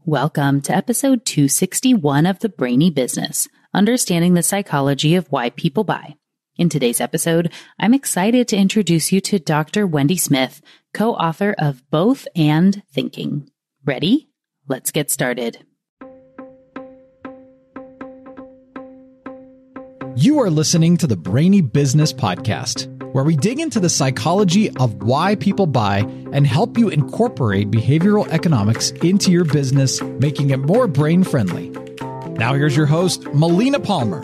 Welcome to episode 261 of the Brainy Business, Understanding the Psychology of Why People Buy. In today's episode, I'm excited to introduce you to Dr. Wendy Smith, co-author of Both and Thinking. Ready? Let's get started. You are listening to the Brainy Business Podcast, where we dig into the psychology of why people buy and help you incorporate behavioral economics into your business, making it more brain-friendly. Now here's your host, Melina Palmer.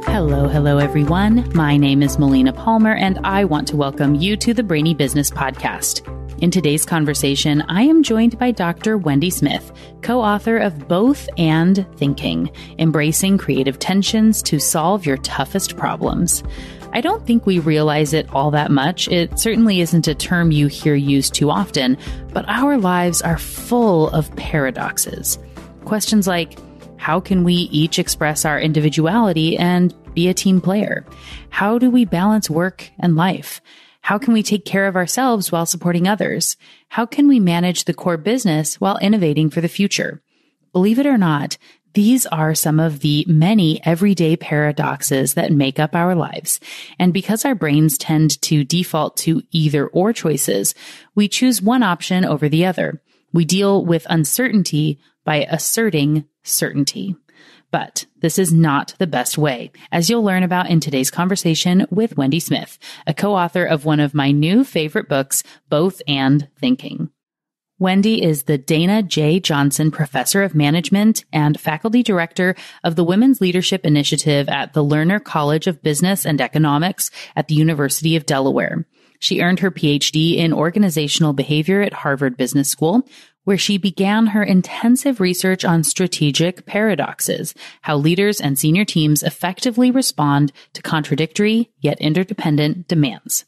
Hello, everyone. My name is Melina Palmer, and I want to welcome you to the Brainy Business Podcast. In today's conversation, I am joined by Dr. Wendy Smith, co-author of Both and Thinking, Embracing Creative Tensions to Solve Your Toughest Problems. I don't think we realize it all that much. It certainly isn't a term you hear used too often, but our lives are full of paradoxes. Questions like, how can we each express our individuality and be a team player? How do we balance work and life? How can we take care of ourselves while supporting others? How can we manage the core business while innovating for the future? Believe it or not, these are some of the many everyday paradoxes that make up our lives. And because our brains tend to default to either or choices, we choose one option over the other. We deal with uncertainty by asserting certainty. But this is not the best way, as you'll learn about in today's conversation with Wendy Smith, a co-author of one of my new favorite books, Both and Thinking. Wendy is the Dana J. Johnson Professor of Management and Faculty Director of the Women's Leadership Initiative at the Lerner College of Business and Economics at the University of Delaware. She earned her PhD in organizational behavior at Harvard Business School, where she began her intensive research on strategic paradoxes, how leaders and senior teams effectively respond to contradictory yet interdependent demands.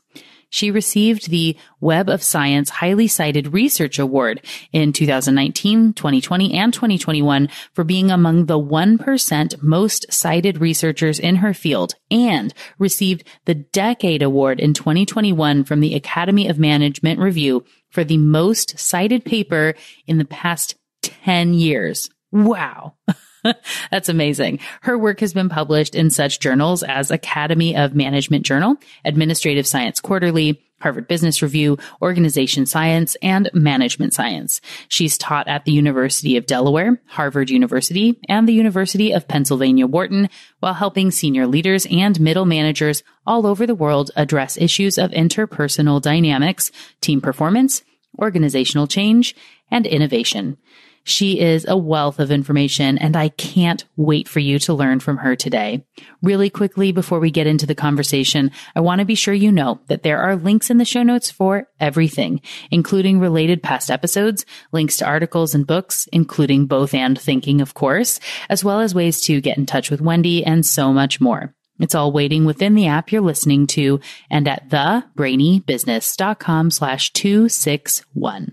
She received the Web of Science Highly Cited Research Award in 2019, 2020, and 2021 for being among the 1% most cited researchers in her field, and received the Decade Award in 2021 from the Academy of Management Review for the most cited paper in the past 10 years. Wow. That's amazing. Her work has been published in such journals as Academy of Management Journal, Administrative Science Quarterly, Harvard Business Review, Organization Science, and Management Science. She's taught at the University of Delaware, Harvard University, and the University of Pennsylvania Wharton, while helping senior leaders and middle managers all over the world address issues of interpersonal dynamics, team performance, organizational change, and innovation. She is a wealth of information, and I can't wait for you to learn from her today. Really quickly, before we get into the conversation, I want to be sure you know that there are links in the show notes for everything, including related past episodes, links to articles and books, including Both and Thinking, of course, as well as ways to get in touch with Wendy and so much more. It's all waiting within the app you're listening to and at thebrainybusiness.com/261.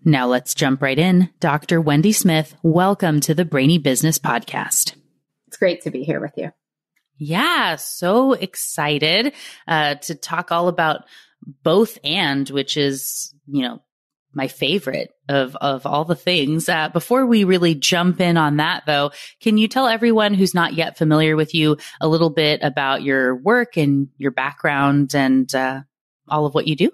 Now let's jump right in. Dr. Wendy Smith, welcome to the Brainy Business Podcast. It's great to be here with you. Yeah, so excited to talk all about Both and, which is, my favorite of all the things. Before we really jump in on that, though, can you tell everyone who's not yet familiar with you a little bit about your work and your background and all of what you do?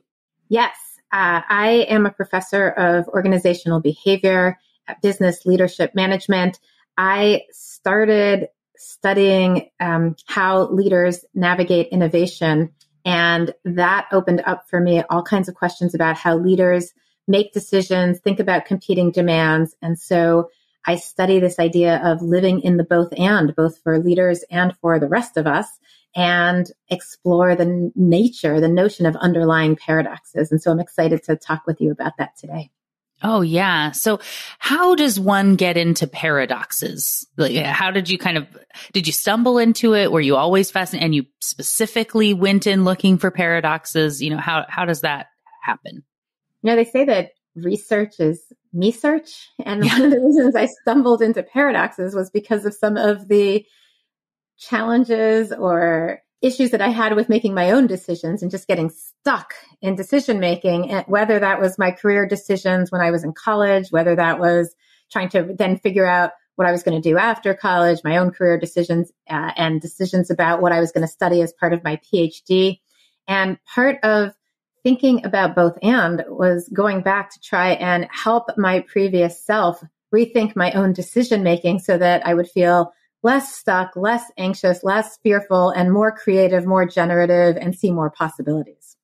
Yes. I am a professor of organizational behavior, business leadership management. I started studying how leaders navigate innovation, and that opened up for me all kinds of questions about how leaders make decisions, think about competing demands. And so I study this idea of living in the both and, both for leaders and for the rest of us, and explore the notion of underlying paradoxes. And so I'm excited to talk with you about that today. Oh, yeah. So how does one get into paradoxes? Like, how did you did you stumble into it? Were you always fascinated and you specifically went in looking for paradoxes? How does that happen? They say that research is me search. And one of the reasons I stumbled into paradoxes was because of some of the challenges or issues that I had with making my own decisions and just getting stuck in decision making, and whether that was my career decisions when I was in college, whether that was trying to then figure out what I was going to do after college, my own career decisions, and decisions about what I was going to study as part of my PhD. And part of thinking about both and was going back to try and help my previous self rethink my own decision making so that I would feel less stuck, less anxious, less fearful, and more creative, more generative, and see more possibilities.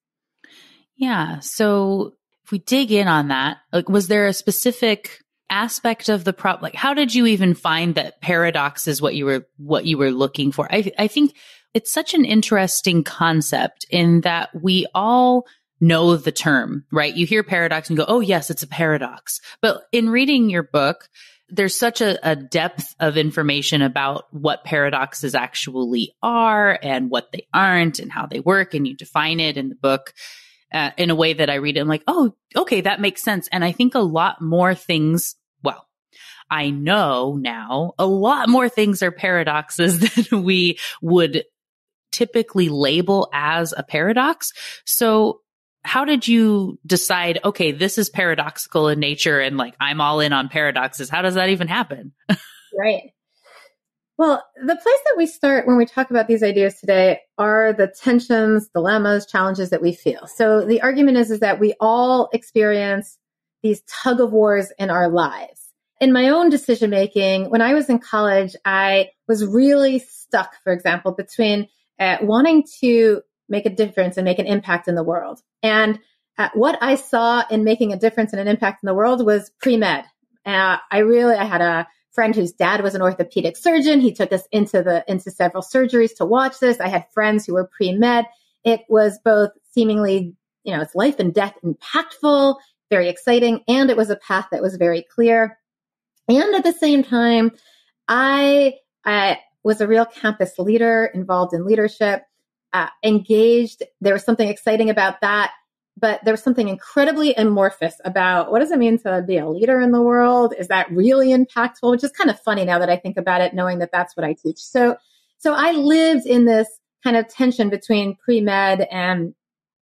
Yeah. So if we dig in on that, like, was there a specific aspect of the problem? Like, how did you even find that paradox is what you were looking for? I think it's such an interesting concept in that we all know the term, right? You hear paradox and you go, oh yes, it's a paradox. But in reading your book, there's such a depth of information about what paradoxes actually are and what they aren't and how they work. And you define it in the book in a way that I read it. I'm like, oh, okay, that makes sense. And I think a lot more things, well, I know now a lot more things are paradoxes than we would typically label as a paradox. So how did you decide, okay, this is paradoxical in nature and like I'm all in on paradoxes? How does that even happen? Right. Well, the place that we start when we talk about these ideas today are the tensions, dilemmas, challenges that we feel. So the argument is that we all experience these tug of wars in our lives. In my own decision making, when I was in college, I was really stuck, for example, between wanting to make a difference and make an impact in the world. And what I saw in making a difference and an impact in the world was pre-med. I had a friend whose dad was an orthopedic surgeon. He took us into several surgeries to watch this. I had friends who were pre-med. It was both seemingly, it's life and death impactful, very exciting, and it was a path that was very clear. And at the same time, I was a real campus leader, involved in leadership, engaged. There was something exciting about that, but there was something incredibly amorphous about what does it mean to be a leader in the world? Is that really impactful? Which is kind of funny now that I think about it, knowing that that's what I teach. So I lived in this kind of tension between pre-med and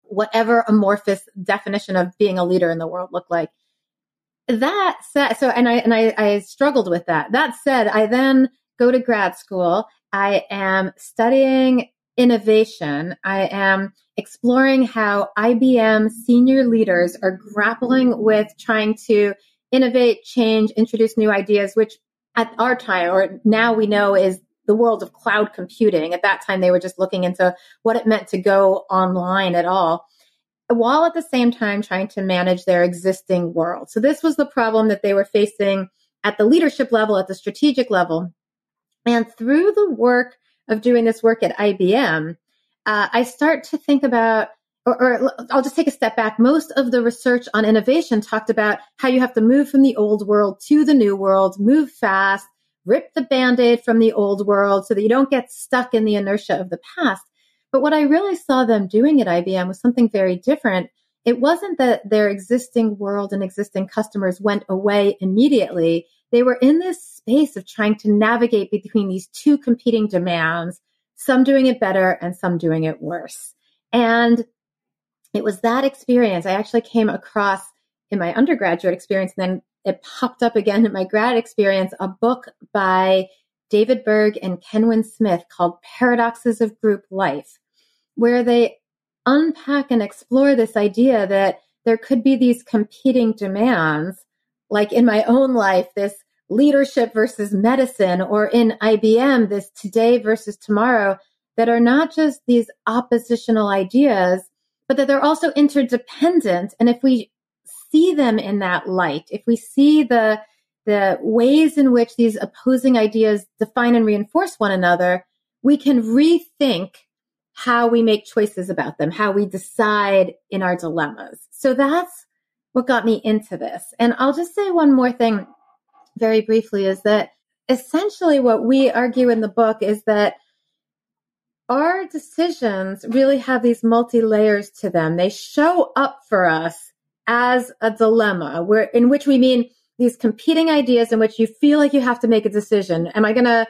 whatever amorphous definition of being a leader in the world looked like. That said, I struggled with that. That said, I then go to grad school. I am studying innovation. I am exploring how IBM senior leaders are grappling with trying to innovate, change, introduce new ideas, which at our time, or now we know, is the world of cloud computing. At that time, they were just looking into what it meant to go online at all, while at the same time trying to manage their existing world. So this was the problem that they were facing at the leadership level, at the strategic level. And through the work of doing this work at IBM, I start to think about, or I'll just take a step back. Most of the research on innovation talked about how you have to move from the old world to the new world, move fast, rip the Band-Aid from the old world so that you don't get stuck in the inertia of the past. But what I really saw them doing at IBM was something very different. It wasn't that their existing world and existing customers went away immediately. They were in this space of trying to navigate between these two competing demands, some doing it better and some doing it worse. And it was that experience I actually came across in my undergraduate experience, and then it popped up again in my grad experience, a book by David Berg and Wendy Smith called Paradoxes of Group Life, where they unpack and explore this idea that there could be these competing demands, like in my own life, this leadership versus medicine, or in IBM, this today versus tomorrow, that are not just these oppositional ideas, but that they're also interdependent. And if we see them in that light, if we see the ways in which these opposing ideas define and reinforce one another, we can rethink how we make choices about them, how we decide in our dilemmas. So that's what got me into this. And I'll just say one more thing very briefly, is that essentially what we argue in the book is that our decisions really have these multi-layers to them. They show up for us as a dilemma, in which we mean these competing ideas in which you feel like you have to make a decision. Am I going to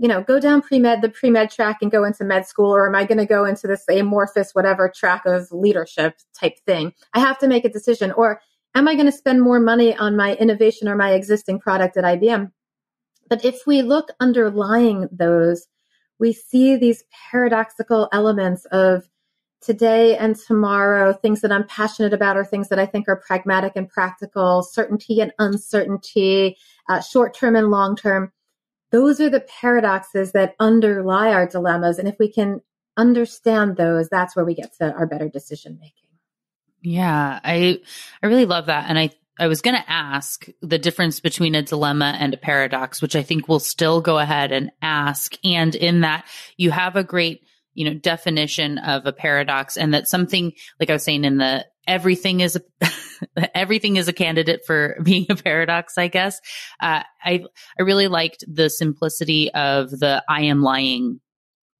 go down the pre-med track and go into med school, or am I going to go into this amorphous, whatever track of leadership type thing? I have to make a decision. Or am I going to spend more money on my innovation or my existing product at IBM? But if we look underlying those, we see these paradoxical elements of today and tomorrow, things that I'm passionate about or things that I think are pragmatic and practical, certainty and uncertainty, short-term and long-term. Those are the paradoxes that underlie our dilemmas. And if we can understand those, that's where we get to our better decision making. Yeah, I really love that. And I was going to ask the difference between a dilemma and a paradox, which I think we'll still go ahead and ask. And in that, you have a great, definition of a paradox, and that's something, like I was saying, in the everything is a candidate for being a paradox, I guess. I really liked the simplicity of the I am lying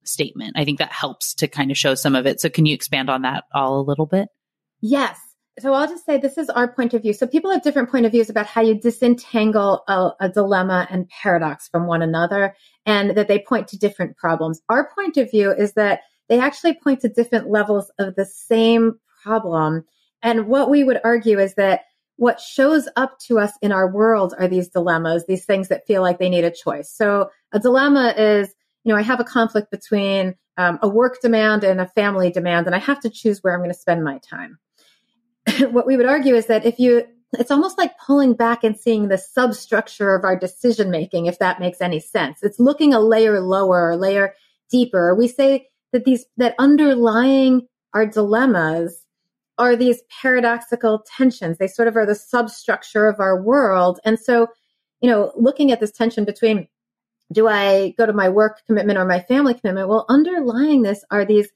statement. I think that helps to kind of show some of it. So can you expand on that all a little bit? Yes. So I'll just say this is our point of view. So people have different point of views about how you disentangle a dilemma and paradox from one another, and that they point to different problems. Our point of view is that they actually point to different levels of the same problem. And what we would argue is that what shows up to us in our world are these dilemmas, these things that feel like they need a choice. So a dilemma is, I have a conflict between a work demand and a family demand, and I have to choose where I'm going to spend my time. What we would argue is that it's almost like pulling back and seeing the substructure of our decision making, if that makes any sense. It's looking a layer lower, a layer deeper. We say that underlying our dilemmas are these paradoxical tensions. They sort of are the substructure of our world. And so, looking at this tension between, do I go to my work commitment or my family commitment? Well, underlying this are these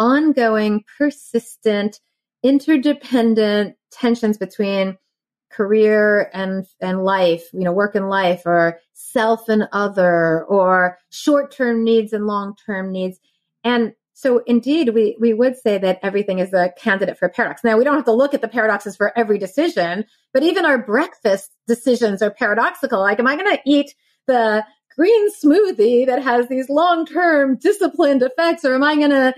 ongoing, persistent, interdependent tensions between career and life, work and life, or self and other, or short-term needs and long-term needs. And so indeed, we would say that everything is a candidate for a paradox. Now, we don't have to look at the paradoxes for every decision, but even our breakfast decisions are paradoxical. Like, am I going to eat the green smoothie that has these long-term disciplined effects, or am I going to,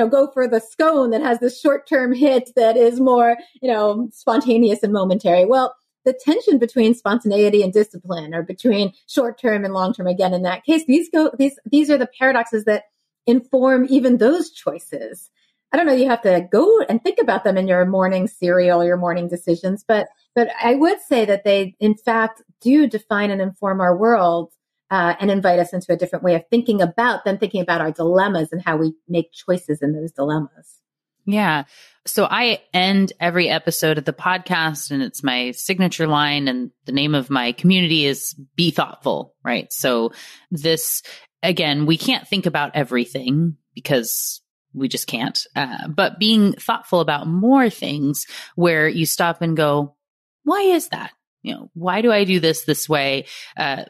go for the scone that has this short-term hit that is more, spontaneous and momentary? Well, the tension between spontaneity and discipline, or between short-term and long-term, again, in that case, these are the paradoxes that inform even those choices. I don't know, you have to go and think about them in your morning cereal, your morning decisions, but I would say that they, in fact, do define and inform our world, and invite us into a different way of thinking about our dilemmas and how we make choices in those dilemmas. Yeah. So I end every episode of the podcast, and it's my signature line, and the name of my community is Be Thoughtful, right? So this, again, we can't think about everything because we just can't, but being thoughtful about more things where you stop and go, why is that? Why do I do this way? And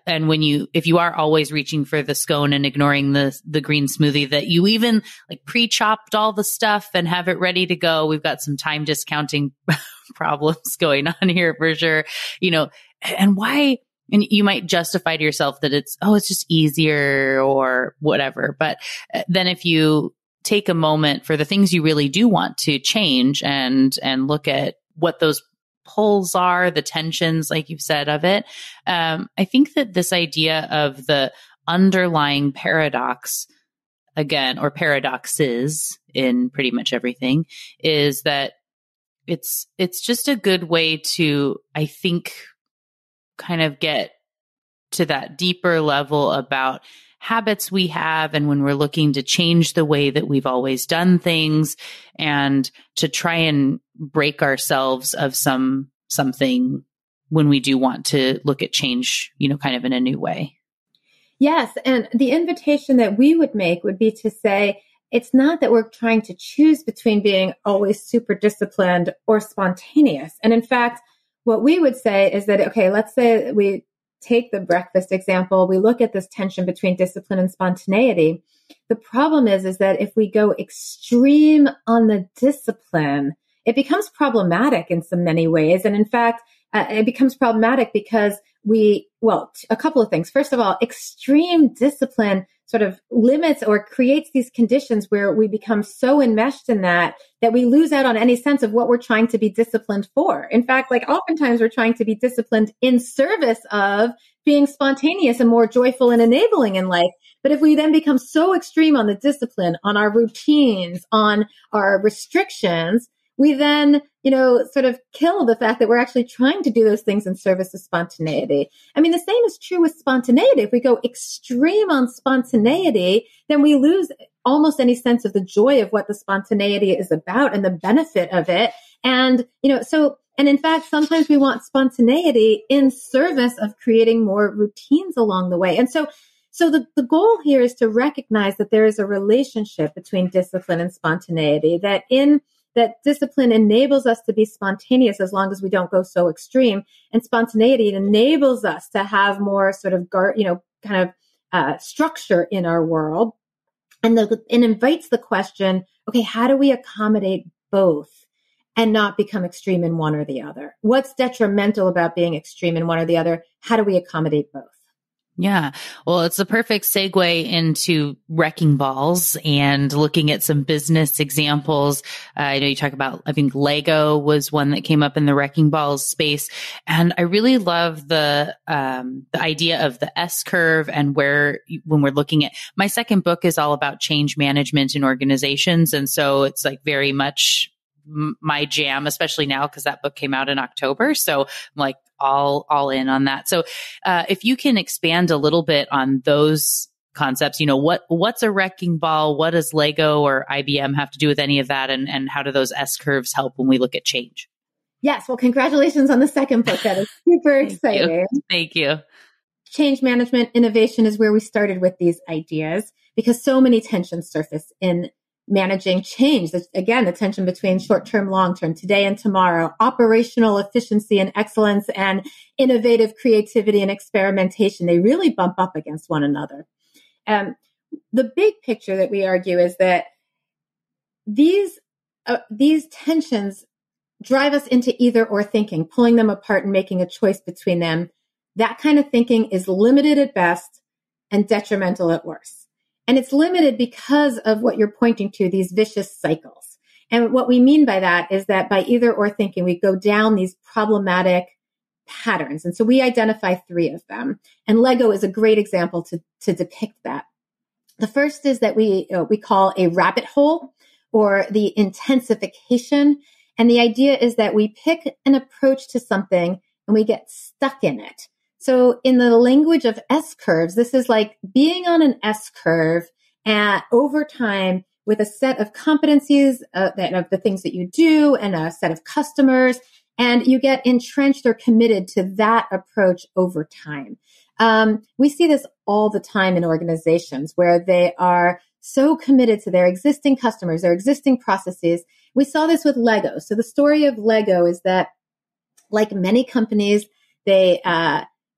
if you are always reaching for the scone and ignoring the green smoothie, that you even like pre-chopped all the stuff and have it ready to go. We've got some time discounting problems going on here for sure, and why, and you might justify to yourself that it's just easier or whatever. But then if you take a moment for the things you really do want to change and look at what those pulls are, the tensions, like you've said, of it. I think that this idea of the underlying paradox, again, or paradoxes in pretty much everything, is that it's just a good way to, I think, kind of get to that deeper level about habits we have, and when we're looking to change the way that we've always done things, and to try and break ourselves of something when we do want to look at change, kind of in a new way. Yes. And the invitation that we would make would be to say, it's not that we're trying to choose between being always super disciplined or spontaneous. And in fact, what we would say is that, okay, let's say we take the breakfast example, we look at this tension between discipline and spontaneity. The problem is that if we go extreme on the discipline, it becomes problematic in so many ways. And in fact, it becomes problematic because we well, a couple of things. First of all, extreme discipline sort of limits or creates these conditions where we become so enmeshed in that we lose out on any sense of what we're trying to be disciplined for. In fact, like oftentimes we're trying to be disciplined in service of being spontaneous and more joyful and enabling in life. But if we then become so extreme on the discipline, on our routines, on our restrictions, we then, sort of kill the fact that we're actually trying to do those things in service of spontaneity. I mean, the same is true with spontaneity. If we go extreme on spontaneity, then we lose almost any sense of the joy of what the spontaneity is about and the benefit of it. And, and in fact, sometimes we want spontaneity in service of creating more routines along the way. And so the goal here is to recognize that there is a relationship between discipline and spontaneity, that discipline enables us to be spontaneous as long as we don't go so extreme. And spontaneity enables us to have more sort of, structure in our world. And it invites the question, okay, how do we accommodate both and not become extreme in one or the other? What's detrimental about being extreme in one or the other? How do we accommodate both? Yeah. Well, it's a perfect segue into wrecking balls and looking at some business examples. I know you talk about, I think Lego was one that came up in the wrecking balls space. And I really love the idea of the S curve and when we're looking at, my second book is all about change management in organizations. And so it's like very much my jam, especially now because that book came out in October. So I'm like all in on that. So if you can expand a little bit on those concepts, what's a wrecking ball? What does Lego or IBM have to do with any of that? And how do those S curves help when we look at change? Yes. Well, congratulations on the second book. That is super exciting. Thank you. Change management innovation is where we started with these ideas because so many tensions surface in managing change. Again, the tension between short-term, long-term, today and tomorrow, operational efficiency and excellence, and innovative creativity and experimentation. They really bump up against one another. The big picture that we argue is that these tensions drive us into either or thinking, pulling them apart and making a choice between them. That kind of thinking is limited at best and detrimental at worst. And it's limited because of what you're pointing to, these vicious cycles. And what we mean by that is that by either or thinking, we go down these problematic patterns. And so we identify 3 of them. And Lego is a great example to depict that. The first is that we call a rabbit hole or the intensification. And the idea is that we pick an approach to something and we get stuck in it. So in the language of S curves, this is like being on an S curve over time with a set of competencies of the things that you do and a set of customers, and you get entrenched or committed to that approach over time. We see this all the time in organizations where they are so committed to their existing customers, their existing processes. We saw this with Lego. So the story of Lego is that, like many companies, they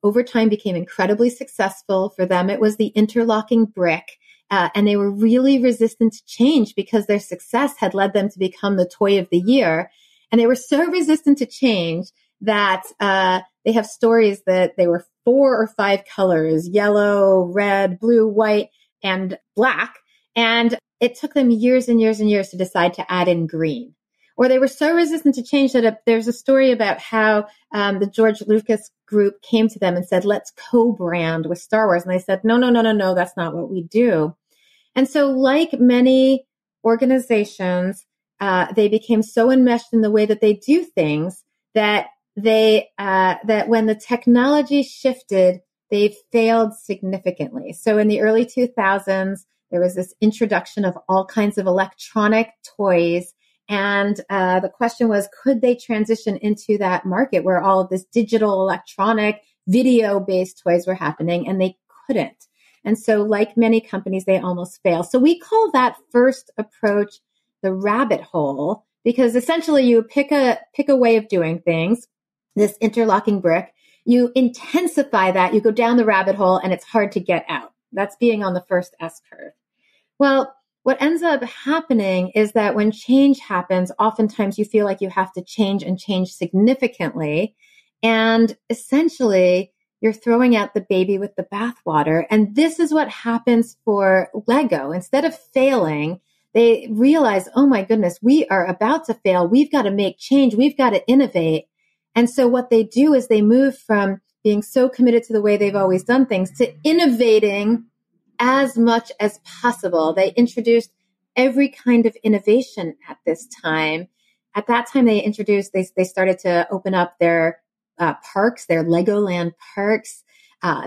over time became incredibly successful. For them, it was the interlocking brick. And they were really resistant to change because their success had led them to become the toy of the year. And they were so resistant to change that they have stories that they were 4 or 5 colors, yellow, red, blue, white, and black. And it took them years and years and years to decide to add in green. Or they were so resistant to change that there's a story about how the George Lucas group came to them and said, let's co-brand with Star Wars. And they said, no, that's not what we do. And so like many organizations, they became so enmeshed in the way that they do things that that when the technology shifted, they failed significantly. So in the early 2000s, there was this introduction of all kinds of electronic toys. And the question was, could they transition into that market where all of this digital, electronic, video-based toys were happening? And they couldn't. And so like many companies, they almost fail. So we call that first approach the rabbit hole, because essentially you pick a way of doing things, this interlocking brick, you intensify that, you go down the rabbit hole, and it's hard to get out. That's being on the first S curve. Well, what ends up happening is that when change happens, oftentimes you feel like you have to change and change significantly. And essentially, you're throwing out the baby with the bathwater. And this is what happens for Lego. Instead of failing, they realize, oh my goodness, we are about to fail. We've got to make change. We've got to innovate. And so what they do is they move from being so committed to the way they've always done things to innovating as much as possible. They introduced every kind of innovation at this time. At that time, they started to open up their parks, their Legoland parks.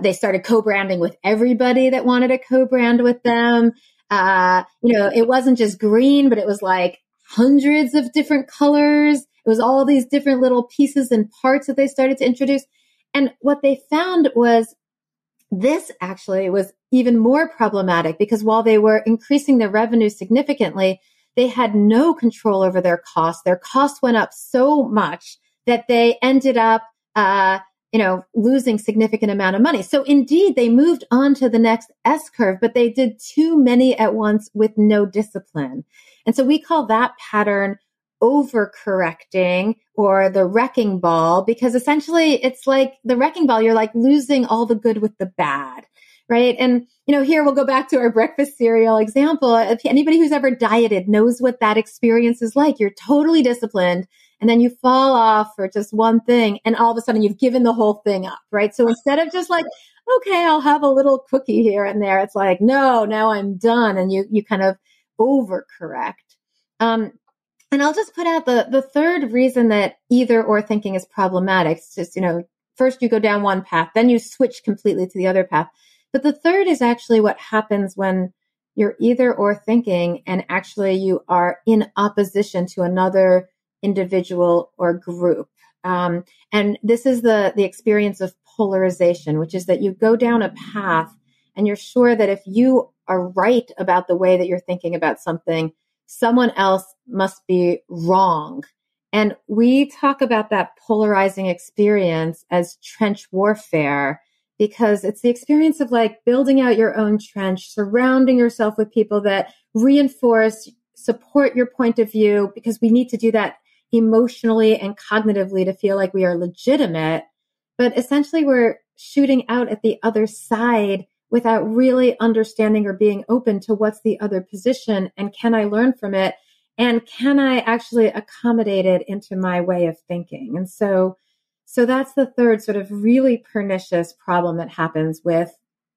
They started co-branding with everybody that wanted to co-brand with them. It wasn't just green, but it was like hundreds of different colors. It was all these different little pieces and parts that they started to introduce. And what they found was this actually was even more problematic because while they were increasing their revenue significantly, they had no control over their costs. Their costs went up so much that they ended up, losing significant amount of money. So indeed, they moved on to the next S curve, but they did too many at once with no discipline. And so we call that pattern overcorrecting or the wrecking ball, because essentially it's like the wrecking ball, you're like losing all the good with the bad, right? And, here we'll go back to our breakfast cereal example. If anybody who's ever dieted knows what that experience is like. You're totally disciplined and then you fall off for just one thing and all of a sudden you've given the whole thing up, right? So instead of just like, okay, I'll have a little cookie here and there, it's like, no, now I'm done. And you kind of overcorrect. And I'll just put out the third reason that either or thinking is problematic. It's just, first you go down one path, then you switch completely to the other path. But the third is actually what happens when you're either or thinking and actually you are in opposition to another individual or group. And this is the experience of polarization, which is that you go down a path and you're sure that if you are right about the way that you're thinking about something, someone else must be wrong. And we talk about that polarizing experience as trench warfare because it's the experience of like building out your own trench, surrounding yourself with people that reinforce, support your point of view, because we need to do that emotionally and cognitively to feel like we are legitimate. But essentially we're shooting out at the other side without really understanding or being open to what's the other position and can I learn from it and can I actually accommodate it into my way of thinking. And so that's the third sort of really pernicious problem that happens with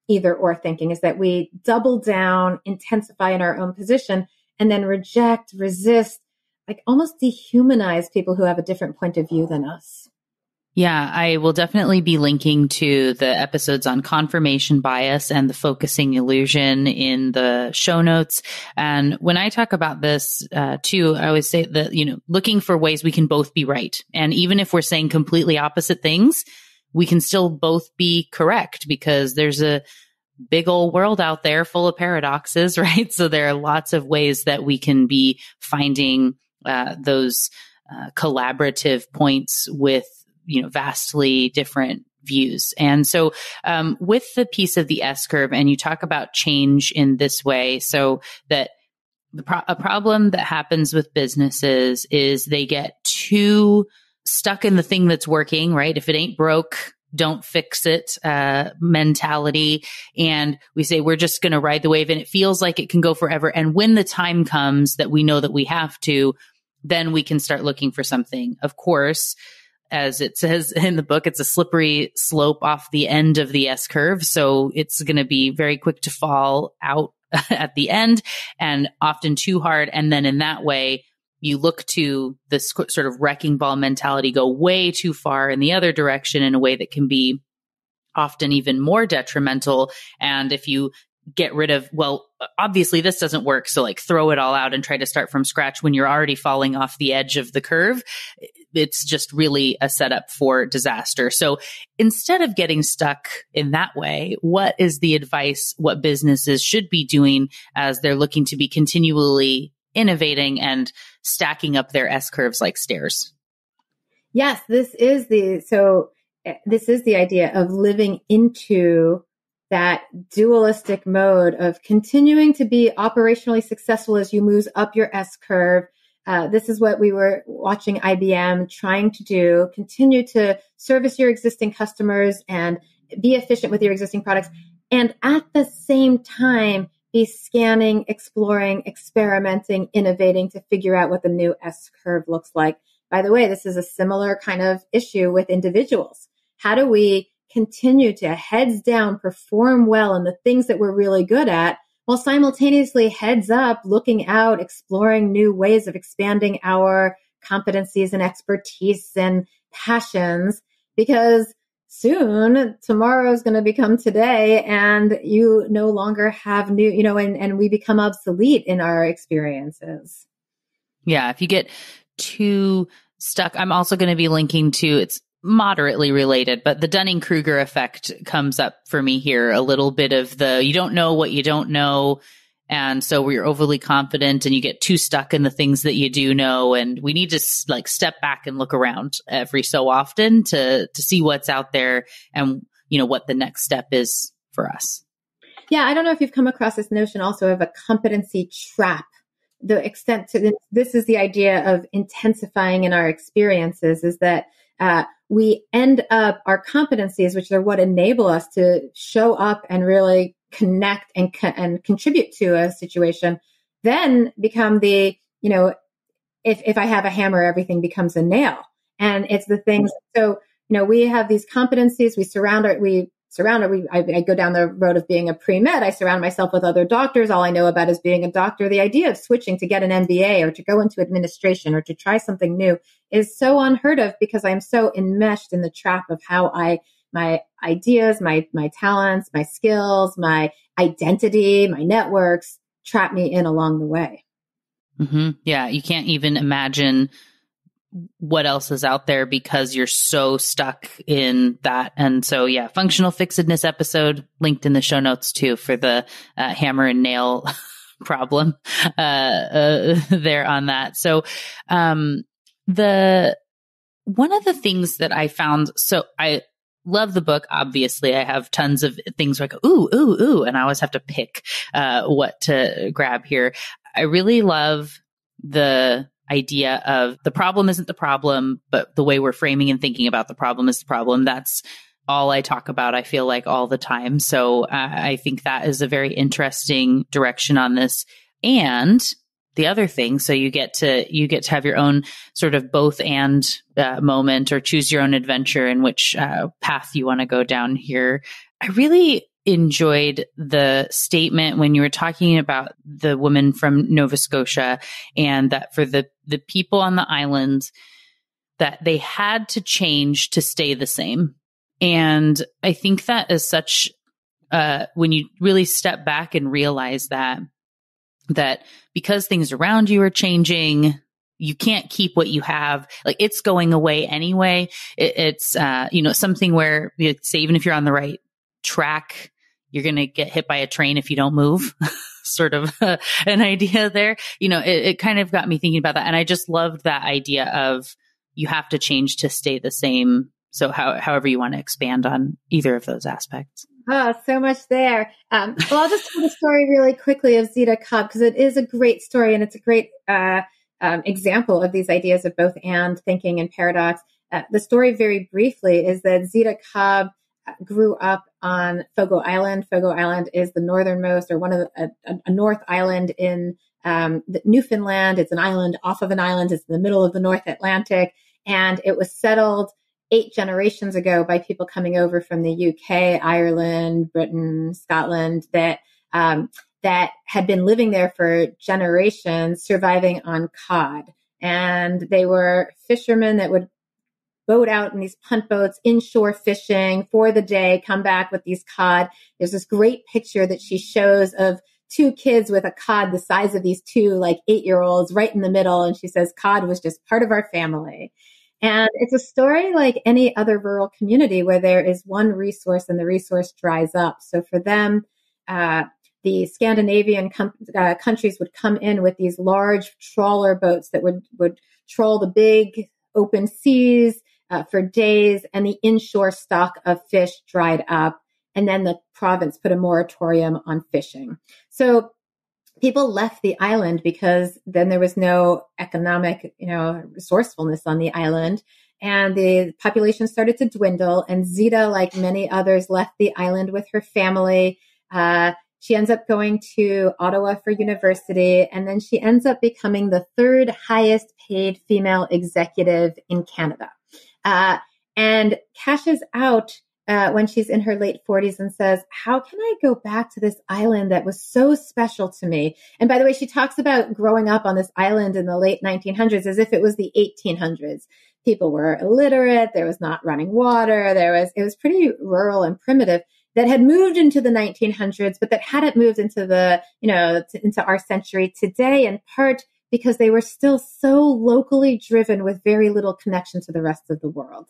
either or thinking, is that we double down, intensify in our own position, and then reject, resist, like almost dehumanize people who have a different point of view than us. Yeah, I will definitely be linking to the episodes on confirmation bias and the focusing illusion in the show notes. And when I talk about this, too, I always say that, looking for ways we can both be right. And even if we're saying completely opposite things, we can still both be correct because there's a big old world out there full of paradoxes, right? So there are lots of ways that we can be finding those collaborative points with vastly different views. And so with the piece of the S curve, and you talk about change in this way, so that a problem that happens with businesses is they get too stuck in the thing that's working, right? If it ain't broke, don't fix it mentality. And we say, we're just going to ride the wave and it feels like it can go forever. And when the time comes that we know that we have to, then we can start looking for something. Of course, as it says in the book, it's a slippery slope off the end of the S curve. So it's going to be very quick to fall out at the end and often too hard. And then in that way, you look to this sort of wrecking ball mentality go way too far in the other direction in a way that can be often even more detrimental. And if you get rid of, well, obviously this doesn't work, so like throw it all out and try to start from scratch when you're already falling off the edge of the curve, it's just really a setup for disaster. So instead of getting stuck in that way, what is the advice what businesses should be doing as they're looking to be continually innovating and stacking up their S curves like stairs? Yes, this is the idea of living into that dualistic mode of continuing to be operationally successful as you move up your S curve, this is what we were watching IBM trying to do, continue to service your existing customers and be efficient with your existing products. And at the same time, be scanning, exploring, experimenting, innovating to figure out what the new S curve looks like. By the way, this is a similar kind of issue with individuals. How do we continue to heads down, perform well in the things that we're really good at, while simultaneously heads up, looking out, exploring new ways of expanding our competencies and expertise and passions? Because soon tomorrow is going to become today, and you no longer have new, and we become obsolete in our experiences. Yeah. If you get too stuck, I'm also going to be linking to, it's moderately related, but the Dunning-Kruger effect comes up for me here. A little bit of you don't know what you don't know. And so we're overly confident and you get too stuck in the things that you do know. And we need to step back and look around every so often to see what's out there and, what the next step is for us. Yeah. I don't know if you've come across this notion also of a competency trap. The extent to this is the idea of intensifying in our experiences is that, we end up our competencies, which are what enable us to show up and really connect and contribute to a situation, then become the, if I have a hammer, everything becomes a nail. And it's the things. So, we have these competencies, I go down the road of being a pre-med. I surround myself with other doctors. All I know about is being a doctor. The idea of switching to get an MBA or to go into administration or to try something new is so unheard of because I'm so enmeshed in the trap of how my ideas, my talents, my skills, my identity, my networks trap me in along the way. Mm-hmm. Yeah. You can't even imagine what else is out there because you're so stuck in that. And so, yeah, functional fixedness episode linked in the show notes too for the hammer and nail problem there on that. So, one of the things that I found, so I love the book. Obviously, I have tons of things like, ooh, and I always have to pick what to grab here. I really love the idea of the problem isn't the problem, but the way we're framing and thinking about the problem is the problem. That's all I talk about, I feel like, all the time. So I think that is a very interesting direction on this. And the other thing, so you get to have your own sort of both and moment, or choose your own adventure in which path you want to go down here. I really enjoyed the statement when you were talking about the woman from Nova Scotia, and that for the people on the island, that they had to change to stay the same. And I think that is such, when you really step back and realize that because things around you are changing, you can't keep what you have. Like, it's going away anyway. It's something where, say, even if you're on the right track, you're going to get hit by a train if you don't move. Sort of an idea there. It kind of got me thinking about that. And I just loved that idea of you have to change to stay the same. So however you want to expand on either of those aspects. Oh, so much there. Well, I'll just tell the story really quickly of Zita Cobb, because it is a great story and it's a great example of these ideas of both and thinking and paradox. The story, very briefly, is that Zita Cobb grew up on Fogo Island. Fogo Island is the northernmost, or one of a North Island in Newfoundland. It's an island off of an island. It's in the middle of the North Atlantic, and it was settled 8 generations ago by people coming over from the UK, Ireland, Britain, Scotland, that had been living there for generations, surviving on cod. And they were fishermen that would boat out in these punt boats, inshore fishing for the day, come back with these cod. There's this great picture that she shows of 2 kids with a cod the size of these 2 8-year-olds right in the middle. And she says, cod was just part of our family. And it's a story like any other rural community where there is one resource and the resource dries up. So for them, the Scandinavian countries would come in with these large trawler boats that would troll the big open seas for days, and the inshore stock of fish dried up. And then the province put a moratorium on fishing. So people left the island because then there was no economic, resourcefulness on the island. And the population started to dwindle. And Zita, like many others, left the island with her family. She ends up going to Ottawa for university. And then she ends up becoming the third highest paid female executive in Canada. And cashes out when she's in her late 40s and says, how can I go back to this island that was so special to me? And by the way, she talks about growing up on this island in the late 1900s as if it was the 1800s. People were illiterate. There was not running water. It was pretty rural and primitive, that had moved into the 1900s, but that hadn't moved into into our century today, in part because they were still so locally driven with very little connection to the rest of the world.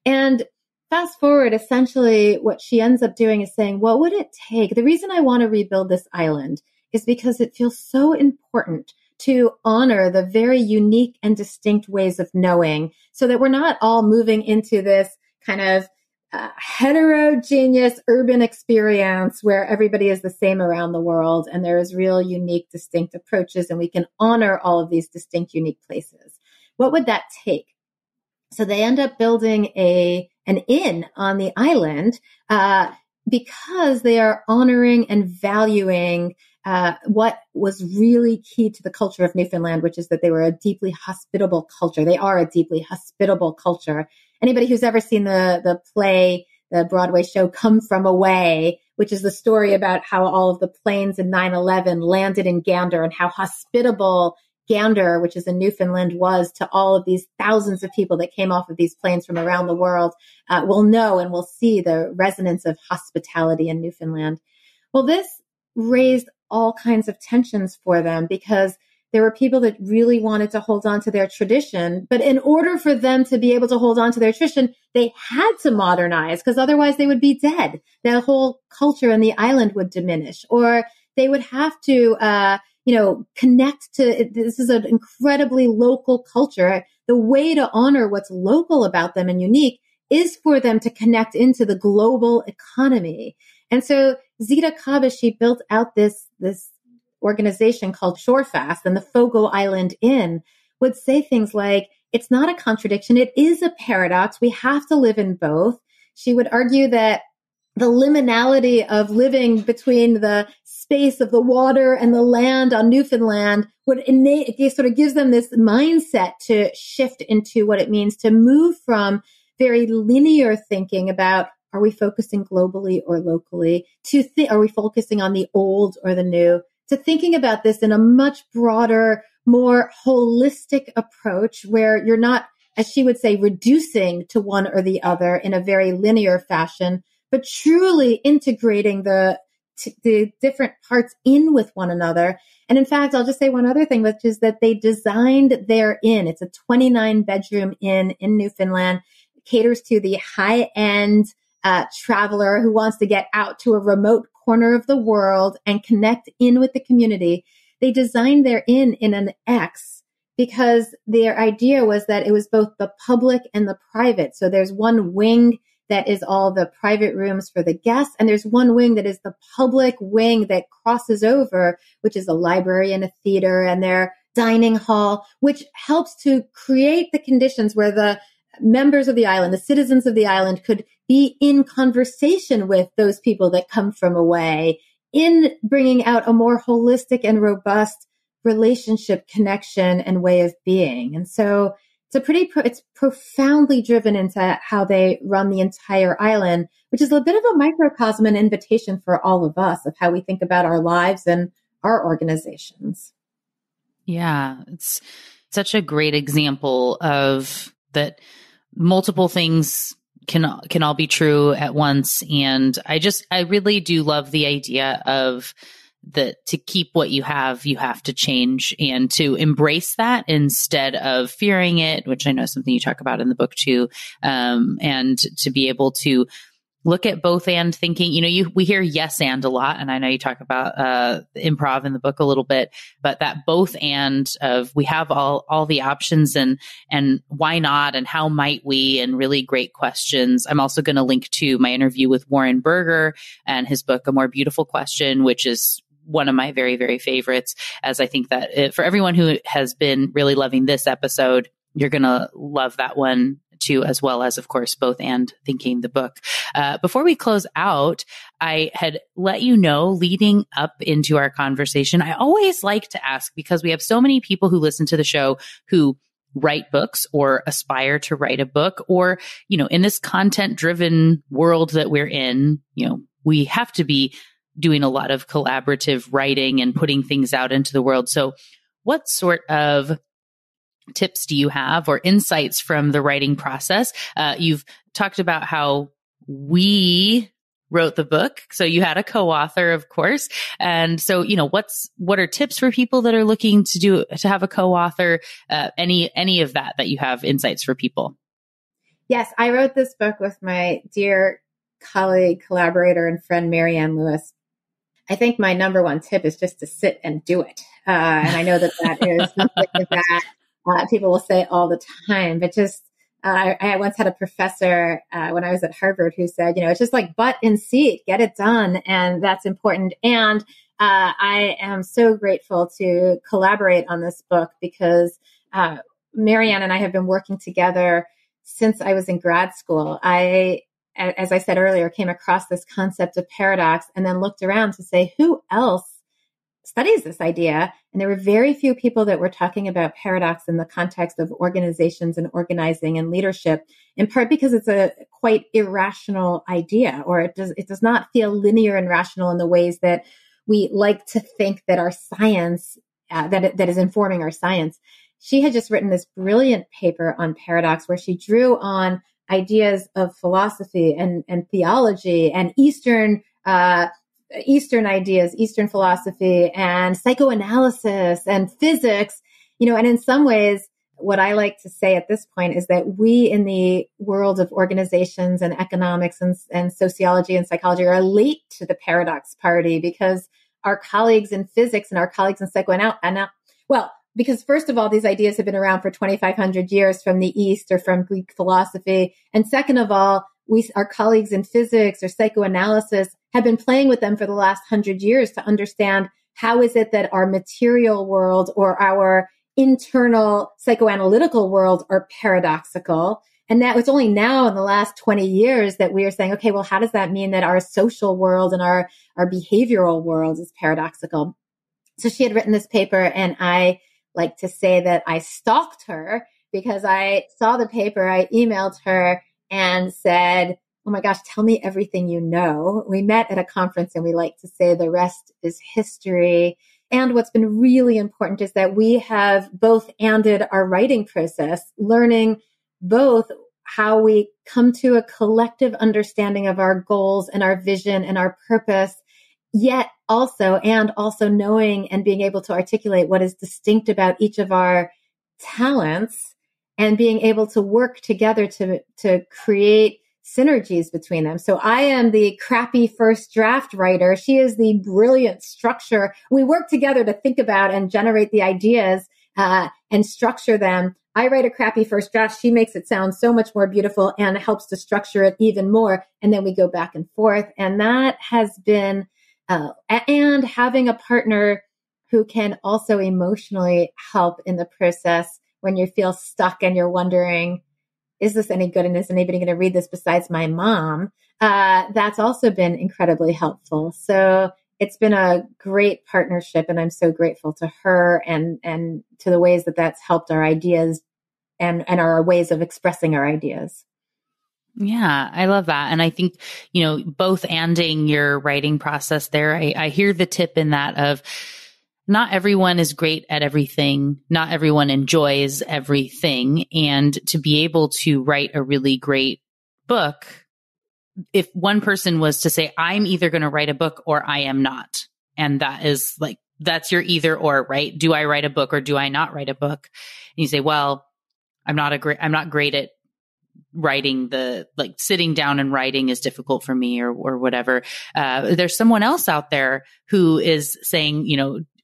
And fast forward, essentially what she ends up doing is saying, what would it take? The reason I want to rebuild this island is because it feels so important to honor the very unique and distinct ways of knowing, so that we're not all moving into this kind of heterogeneous urban experience where everybody is the same around the world and there is real unique, distinct approaches, and we can honor all of these distinct, unique places. What would that take? So they end up building an inn on the island because they are honoring and valuing what was really key to the culture of Newfoundland, which is that they were a deeply hospitable culture. They are a deeply hospitable culture. Anybody who's ever seen the play, the Broadway show Come From Away, which is the story about how all of the planes in 9/11 landed in Gander and how hospitable Gander, which is in Newfoundland, was to all of these thousands of people that came off of these planes from around the world, will know and will see the resonance of hospitality in Newfoundland. Well, this raised all kinds of tensions for them because there were people that really wanted to hold on to their tradition. But in order for them to be able to hold on to their tradition, they had to modernize, because otherwise they would be dead. The whole culture and the island would diminish, or they would have to, connect to, this is an incredibly local culture. The way to honor what's local about them and unique is for them to connect into the global economy. And so Zita Kaba, she built out this organization called Shorefast, and the Fogo Island Inn would say things like, it's not a contradiction. It is a paradox. We have to live in both. She would argue that the liminality of living between the space of the water and the land on Newfoundland it sort of gives them this mindset to shift into what it means to move from very linear thinking about, are we focusing globally or locally, to are we focusing on the old or the new, to thinking about this in a much broader, more holistic approach where you're not, as she would say, reducing to one or the other in a very linear fashion, but truly integrating the different parts in with one another. And in fact, I'll just say one other thing, which is that they designed their inn. It's a 29-bedroom inn in Newfoundland. It caters to the high-end traveler who wants to get out to a remote corner of the world and connect in with the community. They designed their inn in an X because their idea was that it was both the public and the private. So there's one wing that is all the private rooms for the guests, and there's one wing that is the public wing that crosses over, which is a library and a theater and their dining hall, which helps to create the conditions where the members of the island, the citizens of the island, could be in conversation with those people that come from away, in bringing out a more holistic and robust relationship, connection, and way of being. And so it's profoundly driven into how they run the entire island, which is a bit of a microcosm and invitation for all of us of how we think about our lives and our organizations. Yeah, it's such a great example of that multiple things can all be true at once. And I really do love the idea of that to keep what you have to change and to embrace that instead of fearing it, which I know is something you talk about in the book too. And to be able to look at both and thinking, we hear yes and a lot. And I know you talk about improv in the book a little bit, but that both and of we have all the options and why not and how might we, and really great questions. I'm also going to link to my interview with Warren Berger and his book, A More Beautiful Question, which is one of my very, very favorites, as I think that for everyone who has been really loving this episode, you're going to love that one too, as well as, of course, Both and Thinking the book. Before we close out, I had let you know leading up into our conversation, I always like to ask, because we have so many people who listen to the show who write books or aspire to write a book, or, in this content driven world that we're in, we have to be doing a lot of collaborative writing and putting things out into the world. So what sort of tips do you have or insights from the writing process? You've talked about how we wrote the book. So you had a co-author, of course. And so, what are tips for people that are looking to have a co-author? Any of that you have insights for people? Yes, I wrote this book with my dear colleague, collaborator, and friend, Marianne Lewis. I think my number one tip is just to sit and do it. And I know that is something that people will say all the time, but just, I once had a professor when I was at Harvard who said, it's just like butt in seat, get it done. And that's important. And I am so grateful to collaborate on this book because Marianne and I have been working together since I was in grad school. As I said earlier, came across this concept of paradox and then looked around to say, who else studies this idea? And there were very few people that were talking about paradox in the context of organizations and organizing and leadership, in part because it's a quite irrational idea, or it does not feel linear and rational in the ways that we like to think that our science, that is informing our science. She had just written this brilliant paper on paradox where she drew on ideas of philosophy and theology and Eastern ideas, Eastern philosophy and psychoanalysis and physics, and in some ways, what I like to say at this point is that we in the world of organizations and economics and sociology and psychology are late to the paradox party because our colleagues in physics and our colleagues in psychoanalysis, because first of all, these ideas have been around for 2,500 years from the East or from Greek philosophy. And second of all, our colleagues in physics or psychoanalysis have been playing with them for the last 100 years to understand how is it that our material world or our internal psychoanalytical world are paradoxical. And that was only now in the last 20 years that we are saying, okay, well, how does that mean that our social world and our behavioral world is paradoxical? So she had written this paper, and I like to say that I stalked her because I saw the paper, I emailed her and said, oh my gosh, tell me everything you know. We met at a conference and we like to say the rest is history. And what's been really important is that we have both anded our writing process, learning both how we come to a collective understanding of our goals and our vision and our purpose, yet also knowing and being able to articulate what is distinct about each of our talents and being able to work together to create synergies between them. So I am the crappy first draft writer. She is the brilliant structure. We work together to think about and generate the ideas and structure them. I write a crappy first draft. She makes it sound so much more beautiful and helps to structure it even more. And then we go back and forth. And that has been, and having a partner who can also emotionally help in the process when you feel stuck and you're wondering, is this any good? And is anybody going to read this besides my mom? That's also been incredibly helpful. So it's been a great partnership, and I'm so grateful to her and to the ways that that's helped our ideas and our ways of expressing our ideas. Yeah, I love that. And I think, both anding your writing process there, I hear the tip in that of not everyone is great at everything. Not everyone enjoys everything. And to be able to write a really great book, if one person was to say, I'm either going to write a book or I am not. And that is like, that's your either or, right? Do I write a book or do I not write a book? And you say, well, I'm not great at writing sitting down and writing is difficult for me or whatever. There's someone else out there who is saying,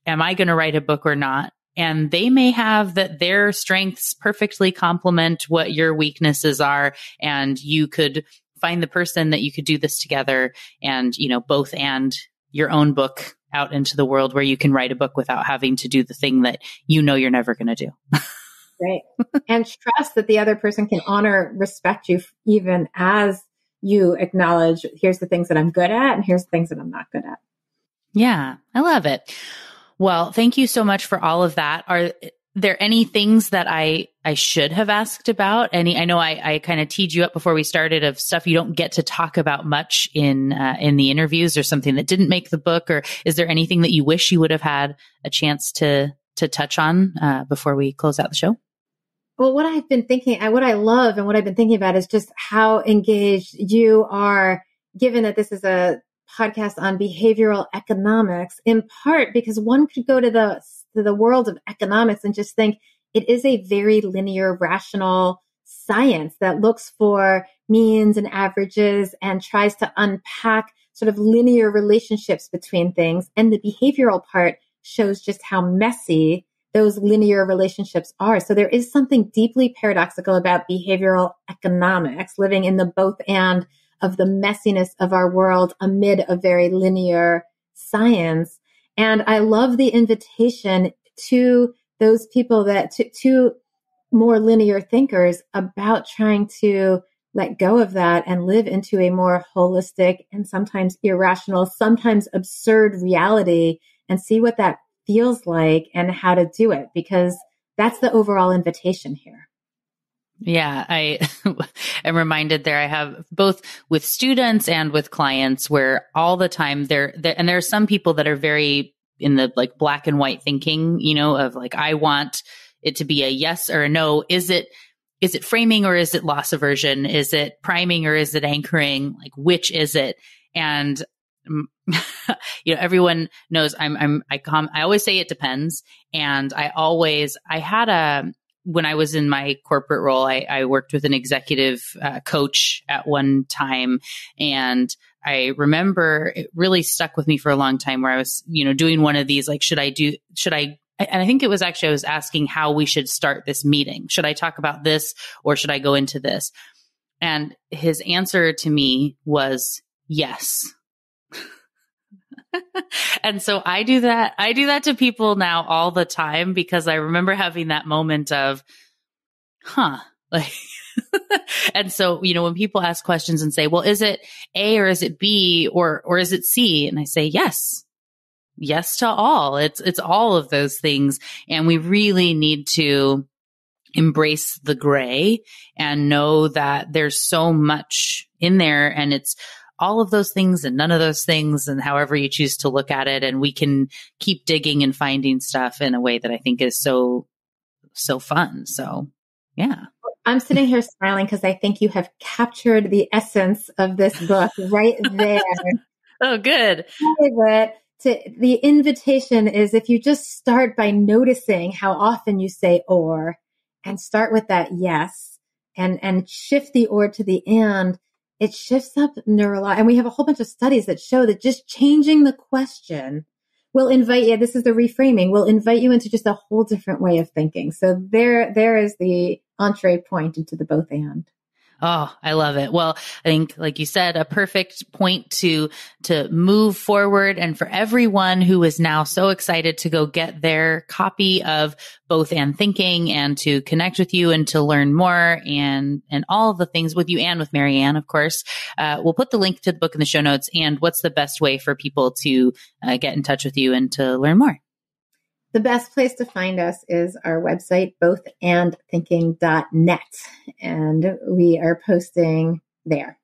am I going to write a book or not? And they may have that their strengths perfectly complement what your weaknesses are. And you could find the person that you could do this together and, both and your own book out into the world where you can write a book without having to do the thing that you know you're never going to do. Right. And trust that the other person can honor, respect you, even as you acknowledge, here's the things that I'm good at and here's the things that I'm not good at. Yeah, I love it. Well, thank you so much for all of that. Are there any things that I should have asked about? I know I kind of teed you up before we started of stuff you don't get to talk about much in the interviews, or something that didn't make the book, or is there anything that you wish you would have had a chance to touch on before we close out the show? Well, what I've been thinking, what I love and what I've been thinking about is just how engaged you are, given that this is a podcast on behavioral economics, in part because one could go to the world of economics and just think it is a very linear, rational science that looks for means and averages and tries to unpack sort of linear relationships between things. And the behavioral part shows just how messy those linear relationships are. So there is something deeply paradoxical about behavioral economics, living in the both and of the messiness of our world amid a very linear science. And I love the invitation to those people to more linear thinkers about trying to let go of that and live into a more holistic and sometimes irrational, sometimes absurd reality, and see what that feels like and how to do it, because that's the overall invitation here. Yeah, I am reminded there. I have both with students and with clients where all the time and there are some people that are very in the like black and white thinking, of like, I want it to be a yes or a no. Is it framing or is it loss aversion? Is it priming or is it anchoring? Like, which is it? And everyone knows I always say it depends. And when I was in my corporate role, I worked with an executive coach at one time. And I remember it really stuck with me for a long time where I was, doing one of these, like, and I think it was actually, I was asking how we should start this meeting. Should I talk about this or should I go into this? And his answer to me was yes. And so I do that to people now all the time, because I remember having that moment of, like, and so, when people ask questions and say, well, is it A or is it B or is it C? And I say, yes to all. It's all of those things. And we really need to embrace the gray and know that there's so much in there, and it's all of those things and none of those things, and however you choose to look at it. And we can keep digging and finding stuff in a way that I think is so fun. So, yeah. I'm sitting here smiling because I think you have captured the essence of this book right there. Oh, good. The invitation is, if you just start by noticing how often you say or, and start with that yes, and shift the or to the and, it shifts up neurological. And we have a whole bunch of studies that show that just changing the question will invite you, this is the reframing, will invite you into just a whole different way of thinking. So there is the entree point into the both and. Oh, I love it. Well, I think, like you said, a perfect point to move forward. And for everyone who is now so excited to go get their copy of Both and Thinking and to connect with you and to learn more and all the things with you and with Marianne, of course, we'll put the link to the book in the show notes. And what's the best way for people to get in touch with you and to learn more? The best place to find us is our website, boathandthinking.net, and we are posting there.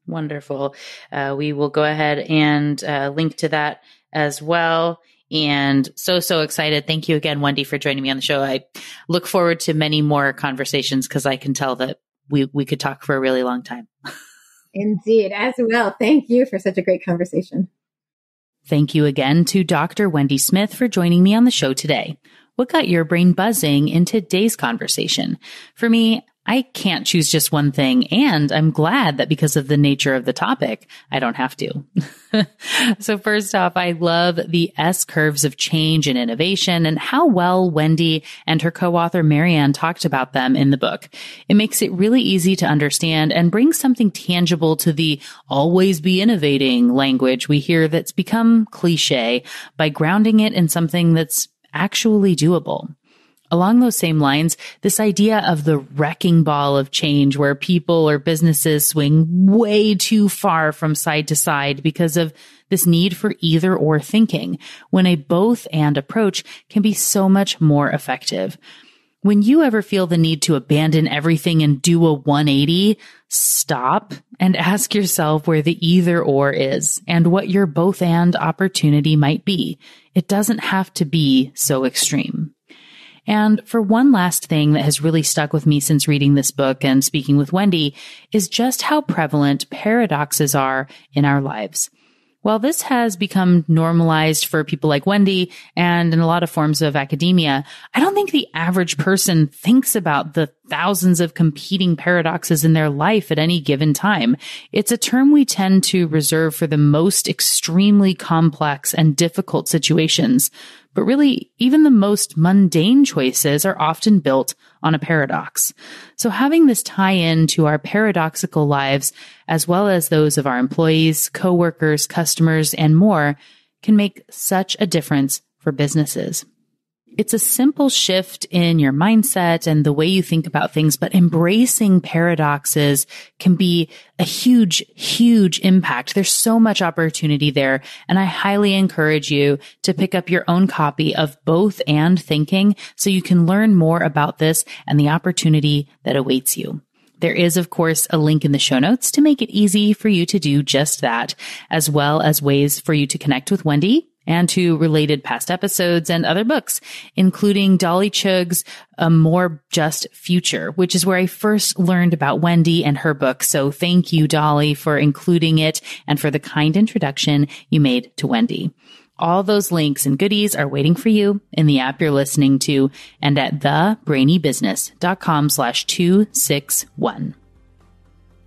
Wonderful. We will go ahead and link to that as well. And so excited. Thank you again, Wendy, for joining me on the show. I look forward to many more conversations because I can tell that we could talk for a really long time. Indeed, as well. Thank you for such a great conversation. Thank you again to Dr. Wendy Smith for joining me on the show today. What got your brain buzzing in today's conversation? For me, I can't choose just one thing, and I'm glad that because of the nature of the topic, I don't have to. So first off, I love the S-curves of change and innovation and how well Wendy and her co-author Marianne talked about them in the book. It makes it really easy to understand and brings something tangible to the always be innovating language we hear that's become cliche by grounding it in something that's actually doable. Along those same lines, this idea of the wrecking ball of change where people or businesses swing way too far from side to side because of this need for either or thinking, when a both and approach can be so much more effective. When you ever feel the need to abandon everything and do a 180, stop and ask yourself where the either or is and what your both and opportunity might be. It doesn't have to be so extreme. And for one last thing that has really stuck with me since reading this book and speaking with Wendy is just how prevalent paradoxes are in our lives. While this has become normalized for people like Wendy and in a lot of forms of academia, I don't think the average person thinks about the thousands of competing paradoxes in their life at any given time. It's a term we tend to reserve for the most extremely complex and difficult situations. But really, even the most mundane choices are often built on a paradox. So having this tie in to our paradoxical lives, as well as those of our employees, coworkers, customers, and more, can make such a difference for businesses. It's a simple shift in your mindset and the way you think about things, but embracing paradoxes can be a huge, huge impact. There's so much opportunity there. And I highly encourage you to pick up your own copy of Both and Thinking so you can learn more about this and the opportunity that awaits you. There is, of course, a link in the show notes to make it easy for you to do just that, as well as ways for you to connect with Wendy and to related past episodes and other books, including Dolly Chug's A More Just Future, which is where I first learned about Wendy and her book. So thank you, Dolly, for including it and for the kind introduction you made to Wendy. All those links and goodies are waiting for you in the app you're listening to and at thebrainybusiness.com/261.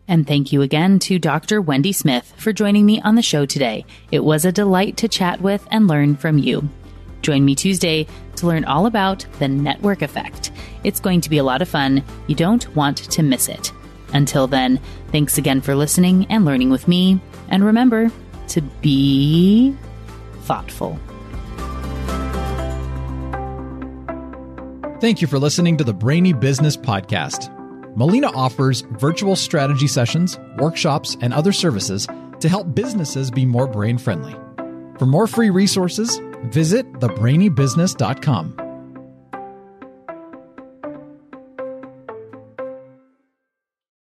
And thank you again to Dr. Wendy Smith for joining me on the show today. It was a delight to chat with and learn from you. Join me Tuesday to learn all about the network effect. It's going to be a lot of fun. You don't want to miss it. Until then, thanks again for listening and learning with me. And remember to be thoughtful. Thank you for listening to the Brainy Business Podcast. Molina offers virtual strategy sessions, workshops, and other services to help businesses be more brain-friendly. For more free resources, visit thebrainybusiness.com.